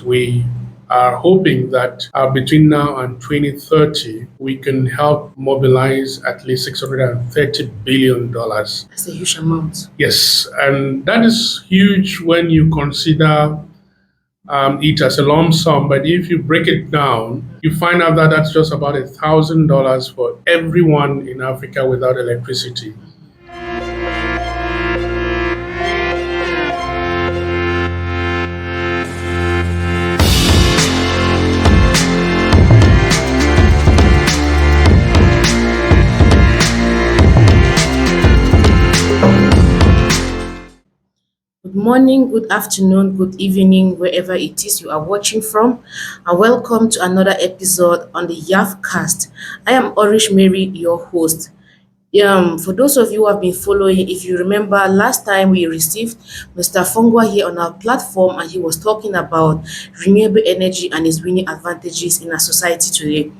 We are hoping that between now and 2030, we can help mobilize at least $630 billion. That's a huge amount. Yes, and that is huge when you consider it as a lump sum. But if you break it down, you find out that that's just about $1,000 for everyone in Africa without electricity. Good morning, good afternoon, good evening, wherever it is you are watching from, and welcome to another episode on the Cast. I am Orish Mary, your host. For those of you who have been following, if you remember last time we received Mr. Fongwa here on our platform and he was talking about renewable energy and its winning advantages in our society today.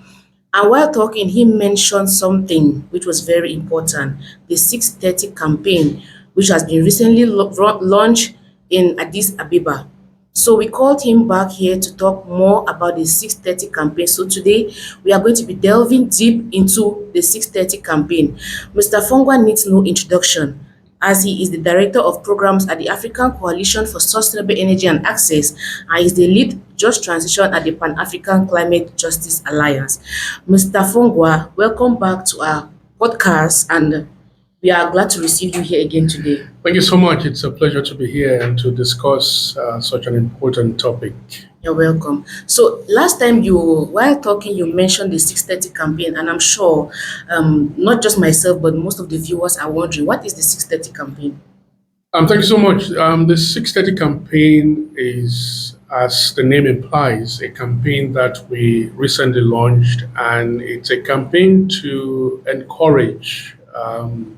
And while talking, he mentioned something which was very important, the 630 campaign, which has been recently launched in Addis Ababa. So we called him back here to talk more about the 630 campaign. So today we are going to be delving deep into the 630 campaign. Mr. Fongwa needs no introduction, as he is the Director of Programs at the African Coalition for Sustainable Energy and Access and is the lead just transition at the Pan-African Climate Justice Alliance. Mr. Fongwa, welcome back to our podcast, and we are glad to receive you here again today. Thank you so much. It's a pleasure to be here and to discuss such an important topic. You're welcome. So last time while talking, you mentioned the 630 campaign, and I'm sure not just myself, but most of the viewers are wondering, what is the 630 campaign? Thank you so much. The 630 campaign is, as the name implies, a campaign that we recently launched, and it's a campaign to encourage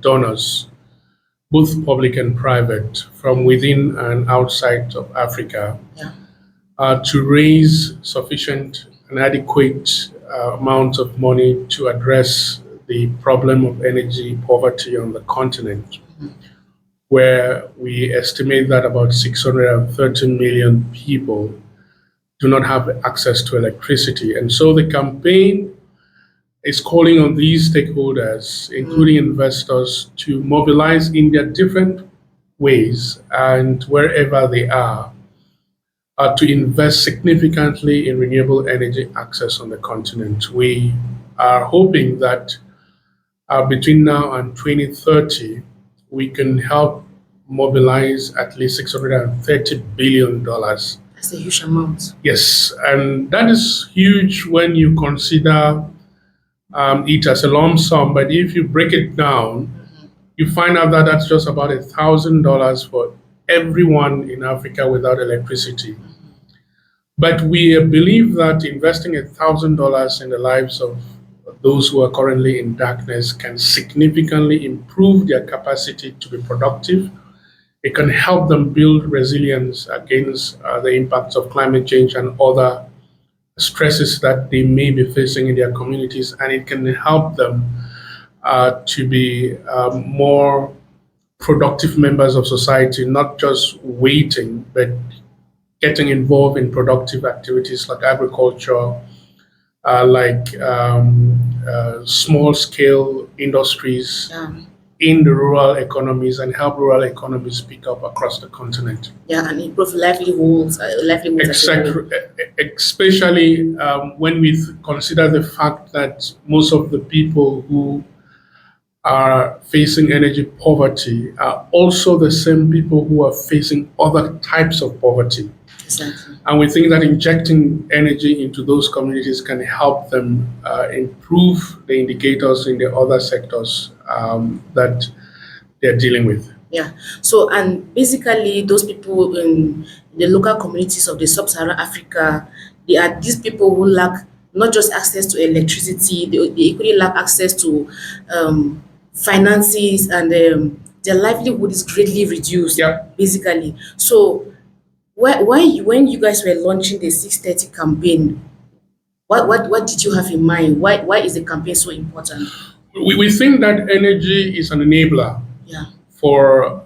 donors, both public and private, from within and outside of Africa, to raise sufficient and adequate amounts of money to address the problem of energy poverty on the continent, where we estimate that about 630 million people do not have access to electricity. And so the campaign is calling on these stakeholders, including investors, to mobilize in their different ways and wherever they are, to invest significantly in renewable energy access on the continent. We are hoping that between now and 2030, we can help mobilize at least $630 billion. That's a huge amount. Yes, and that is huge when you consider it as a lump sum. But if you break it down, you find out that that's just about $1,000 for everyone in Africa without electricity. But we believe that investing $1,000 in the lives of those who are currently in darkness can significantly improve their capacity to be productive. It can help them build resilience against the impacts of climate change and other stresses that they may be facing in their communities, and it can help them to be more productive members of society, not just waiting, but getting involved in productive activities like agriculture, like small-scale industries in the rural economies, and help rural economies pick up across the continent. Yeah, and improve livelihoods. Exactly, especially when we consider the fact that most of the people who are facing energy poverty are also the same people who are facing other types of poverty. Exactly. And we think that injecting energy into those communities can help them improve the indicators in the other sectors that they're dealing with. Yeah. So, and basically, those people in the local communities of the sub-Saharan Africa, they are these people who lack not just access to electricity, they equally lack access to finances, and their livelihood is greatly reduced. Yeah. Basically. So, when you guys were launching the 630 campaign, what did you have in mind? Why is the campaign so important? We think that energy is an enabler for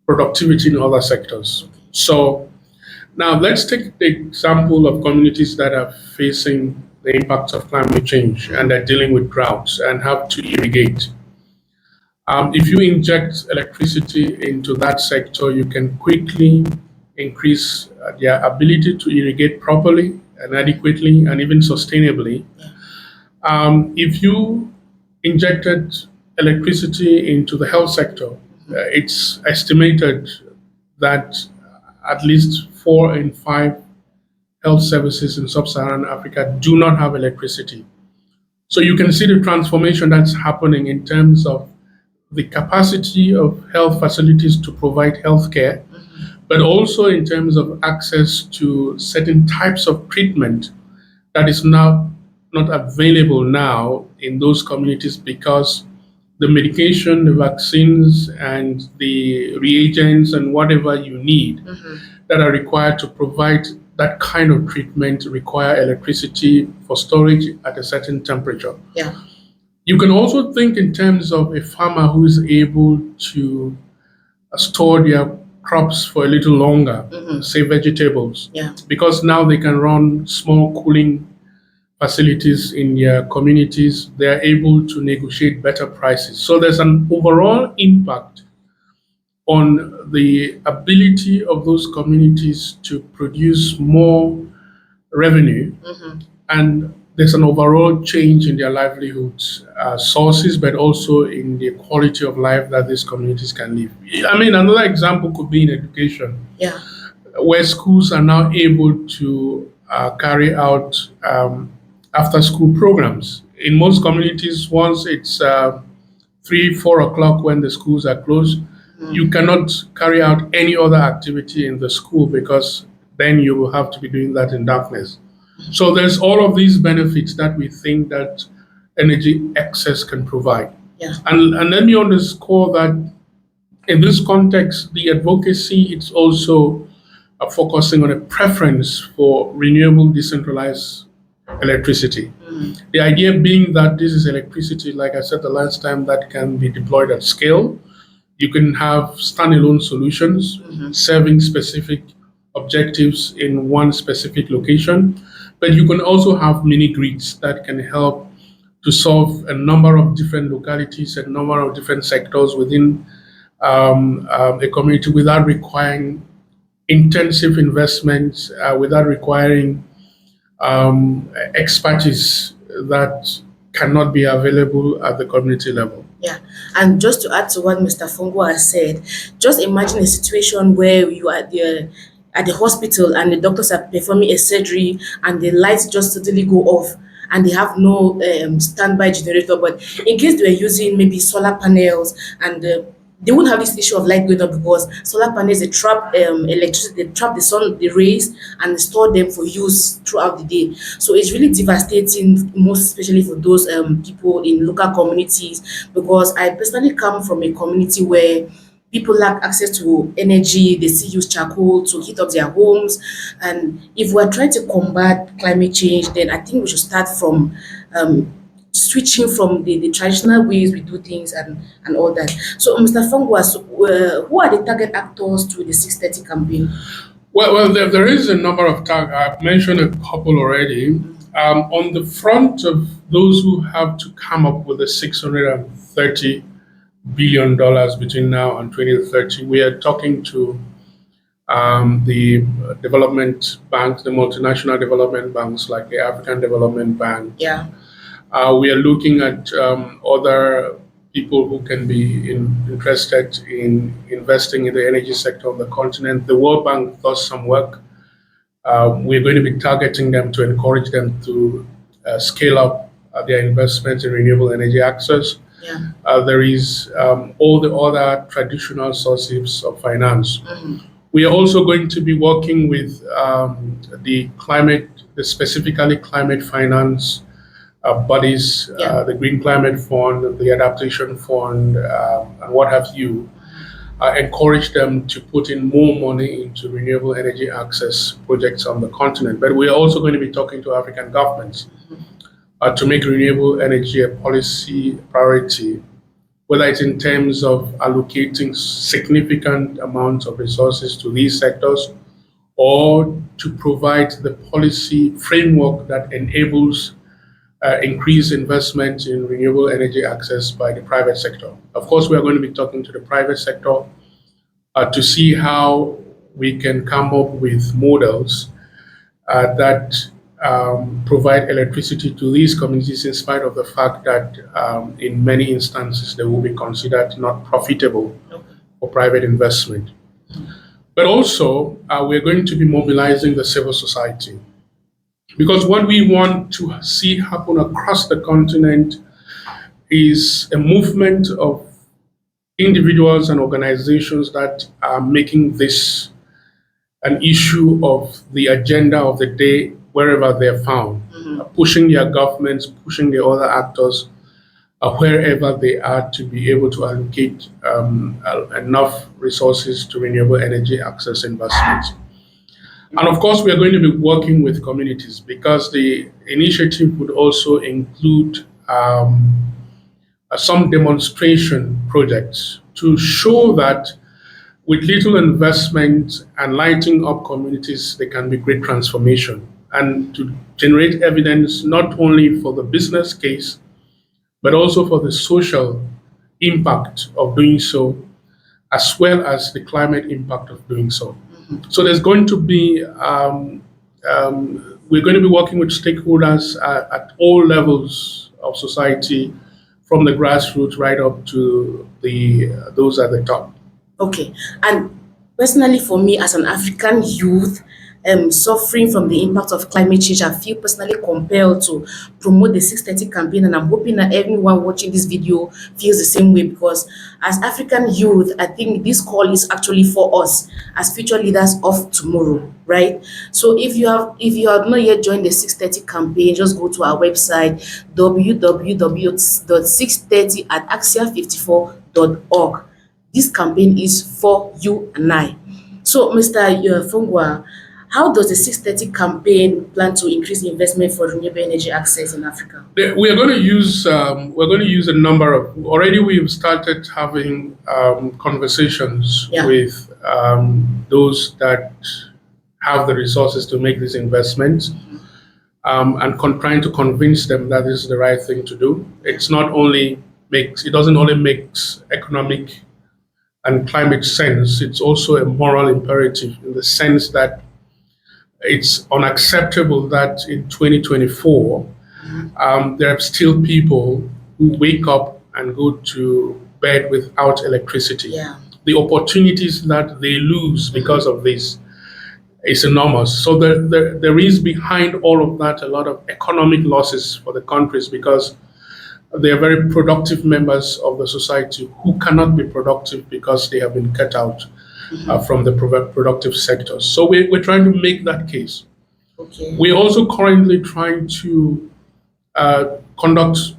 productivity in other sectors. So Now, let's take the example of communities that are facing the impacts of climate change and are dealing with droughts and have to irrigate. If you inject electricity into that sector, you can quickly increase their ability to irrigate properly and adequately and even sustainably. If you injected electricity into the health sector, it's estimated that at least 4 in 5 health services in sub-Saharan Africa do not have electricity. So you can see the transformation that's happening in terms of the capacity of health facilities to provide healthcare, but also in terms of access to certain types of treatment that is now not available now in those communities because the medication, the vaccines, and the reagents and whatever you need that are required to provide that kind of treatment require electricity for storage at a certain temperature. Yeah. You can also think in terms of a farmer who is able to store their crops for a little longer, say vegetables, Yeah. because now they can run small cooling facilities in their communities. They're able to negotiate better prices. So there's an overall impact on the ability of those communities to produce more revenue, and there's an overall change in their livelihoods sources, but also in the quality of life that these communities can live. I mean, another example could be in education, Yeah. where schools are now able to carry out after-school programs. In most communities, once it's 3, 4 o'clock when the schools are closed, you cannot carry out any other activity in the school because then you will have to be doing that in darkness. So there's all of these benefits that we think that energy access can provide. Yeah. And let me underscore that in this context, the advocacy is also focusing on a preference for renewable decentralized electricity. The idea being that this is electricity, like I said the last time, that can be deployed at scale. You can have standalone solutions serving specific objectives in one specific location, but you can also have mini grids that can help to solve a number of different localities, a number of different sectors within a community without requiring intensive investments, without requiring expertise that cannot be available at the community level. Yeah, and just to add to what Mr. Fungo has said, just imagine a situation where you are at the hospital and the doctors are performing a surgery and the lights just suddenly go off and they have no standby generator. But in case they were using maybe solar panels and they won't have this issue of light going up because solar panels they trap electricity, they trap the sun, the rays, and store them for use throughout the day. So it's really devastating, most especially for those people in local communities. Because I personally come from a community where people lack access to energy, they still use charcoal to heat up their homes. And if we're trying to combat climate change, then I think we should start from switching from the traditional ways we do things and all that. So, Mr. Fongwas, who are the target actors to the 630 campaign? Well, there is a number of targets. I've mentioned a couple already. On the front of those who have to come up with the $630 billion between now and 2030, we are talking to the development banks, the multinational development banks like the African Development Bank. Yeah. We are looking at other people who can be interested in investing in the energy sector on the continent. The World Bank does some work. We're going to be targeting them to encourage them to scale up their investments in renewable energy access. Yeah. There is all the other traditional sources of finance. We are also going to be working with the specifically climate finance bodies, the Green Climate Fund, the Adaptation Fund, and what have you, encourage them to put in more money into renewable energy access projects on the continent. But we are also going to be talking to African governments to make renewable energy a policy priority, whether it's in terms of allocating significant amounts of resources to these sectors or to provide the policy framework that enables increased investment in renewable energy access by the private sector. Of course, we are going to be talking to the private sector to see how we can come up with models that provide electricity to these communities in spite of the fact that in many instances they will be considered not profitable for private investment. But also, we're going to be mobilizing the civil society, because what we want to see happen across the continent is a movement of individuals and organizations that are making this an issue of the agenda of the day wherever they're found, pushing their governments, pushing the other actors wherever they are to be able to allocate enough resources to renewable energy access investments. And of course, we are going to be working with communities, because the initiative would also include some demonstration projects to show that with little investment and lighting up communities, there can be great transformation, and to generate evidence not only for the business case, but also for the social impact of doing so, as well as the climate impact of doing so. So there's going to be, we're going to be working with stakeholders at all levels of society, from the grassroots right up to those at the top. Okay. And personally, for me, as an African youth, suffering from the impact of climate change, I feel personally compelled to promote the 630 campaign, and I'm hoping that everyone watching this video feels the same way, because as African youth, I think this call is actually for us as future leaders of tomorrow, right? So if you have not yet joined the 630 campaign, just go to our website www.630@axia54.org. This campaign is for you and I. So, Mr. Fungwa, how does the 630 campaign plan to increase investment for renewable energy access in Africa? We are going to use a number of. Already, we've started having conversations with those that have the resources to make these investments, and trying to convince them that this is the right thing to do. It doesn't only make economic and climate sense. It's also a moral imperative, in the sense that it's unacceptable that in 2024, there are still people who wake up and go to bed without electricity. The opportunities that they lose because of this is enormous. So there is behind all of that a lot of economic losses for the countries, because they are very productive members of the society who cannot be productive because they have been cut out from the productive sectors. So we're trying to make that case. Okay. We're also currently trying to conduct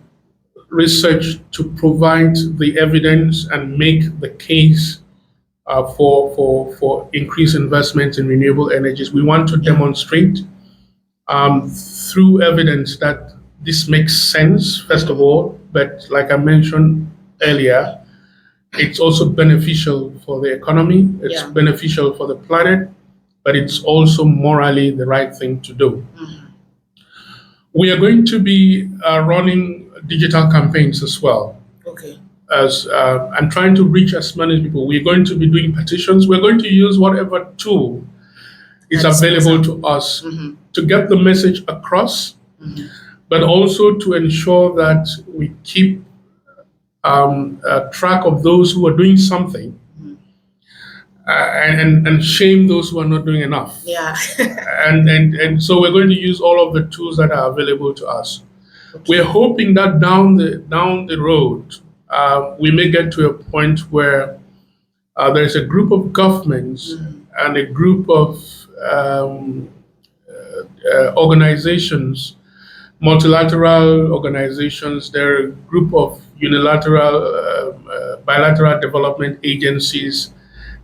research to provide the evidence and make the case for increased investment in renewable energies. We want to demonstrate through evidence that this makes sense, first of all, but like I mentioned earlier, it's also beneficial for the economy, it's beneficial for the planet, but it's also morally the right thing to do. We are going to be running digital campaigns as well. Okay. And trying to reach as many people. We're going to be doing petitions. We're going to use whatever tool is available to us to get the message across, but also to ensure that we keep track of those who are doing something, and shame those who are not doing enough. Yeah. and so we're going to use all of the tools that are available to us. Okay. We're hoping that down the road, we may get to a point where there's a group of governments and a group of organizations, multilateral organizations. There are a group of unilateral, bilateral development agencies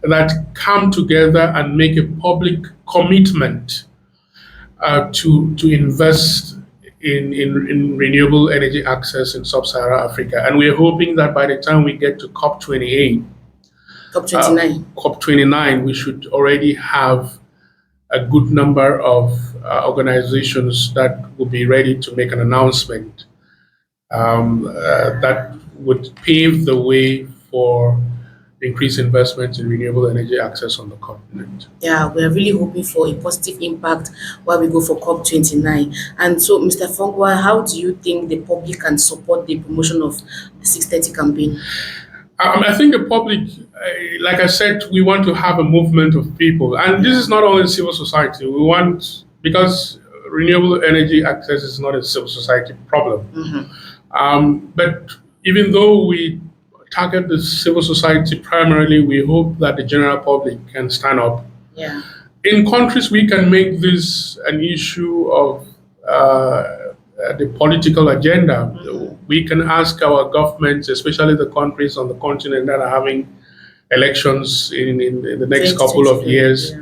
that come together and make a public commitment to invest in renewable energy access in sub-Saharan Africa. And we're hoping that by the time we get to COP29, we should already have a good number of organizations that will be ready to make an announcement that would pave the way for increased investment in renewable energy access on the continent. Yeah, we're really hoping for a positive impact while we go for COP29. And so, Mr. Fongwa, how do you think the public can support the promotion of the 630 campaign? I think the public, like I said, we want to have a movement of people. And this is not only civil society. We want, because renewable energy access is not a civil society problem. But even though we target the civil society primarily, we hope that the general public can stand up. Yeah. In countries, we can make this an issue of the political agenda. We can ask our governments, especially the countries on the continent that are having elections in the next couple of years,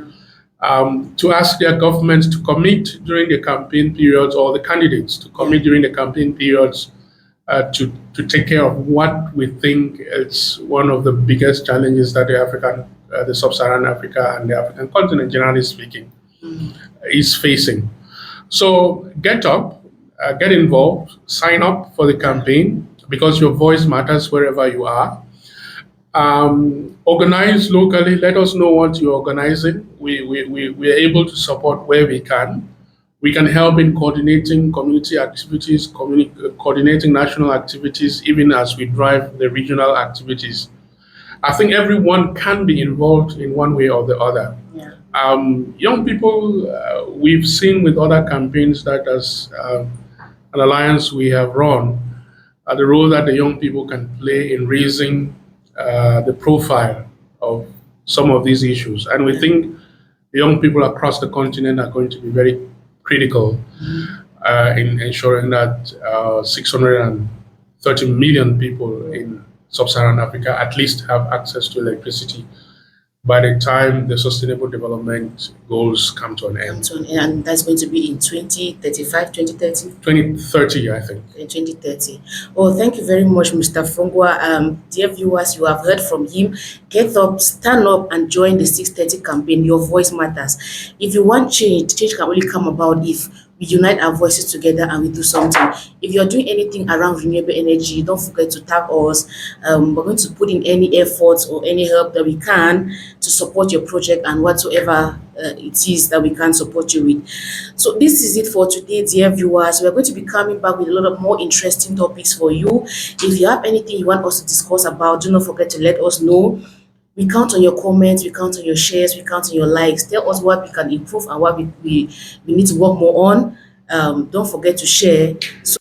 to ask their governments to commit during the campaign periods, or the candidates to commit during the campaign periods to take care of what we think is one of the biggest challenges that the sub-Saharan Africa and the African continent, generally speaking, is facing. So get up, get involved, sign up for the campaign, because your voice matters wherever you are. Organize locally. Let us know what you're organizing. We are able to support where we can. We can help in coordinating community activities, coordinating national activities, even as we drive the regional activities. I think everyone can be involved in one way or the other. Yeah. Young people, we've seen with other campaigns that as an alliance we have run, the role that the young people can play in raising the profile of some of these issues. And we think the young people across the continent are going to be very critical in ensuring that 630 million people in sub-Saharan Africa at least have access to electricity by the time the Sustainable Development Goals come to an end. And that's going to be in 2035, 2030? 2030, I think. In 2030. Oh, thank you very much, Mr. Fongwa. Dear viewers, you have heard from him. Get up, stand up, and join the 630 campaign. Your voice matters. If you want change, change can only come about if we unite our voices together and we do something. If you're doing anything around renewable energy, don't forget to tag us. We're going to put in any efforts or any help that we can to support your project and whatsoever it is that we can support you with. So this is it for today, dear viewers. We're going to be coming back with a lot of more interesting topics for you. If you have anything you want us to discuss about, do not forget to let us know. We count on your comments, we count on your shares, we count on your likes. Tell us what we can improve and what we need to work more on. Don't forget to share. So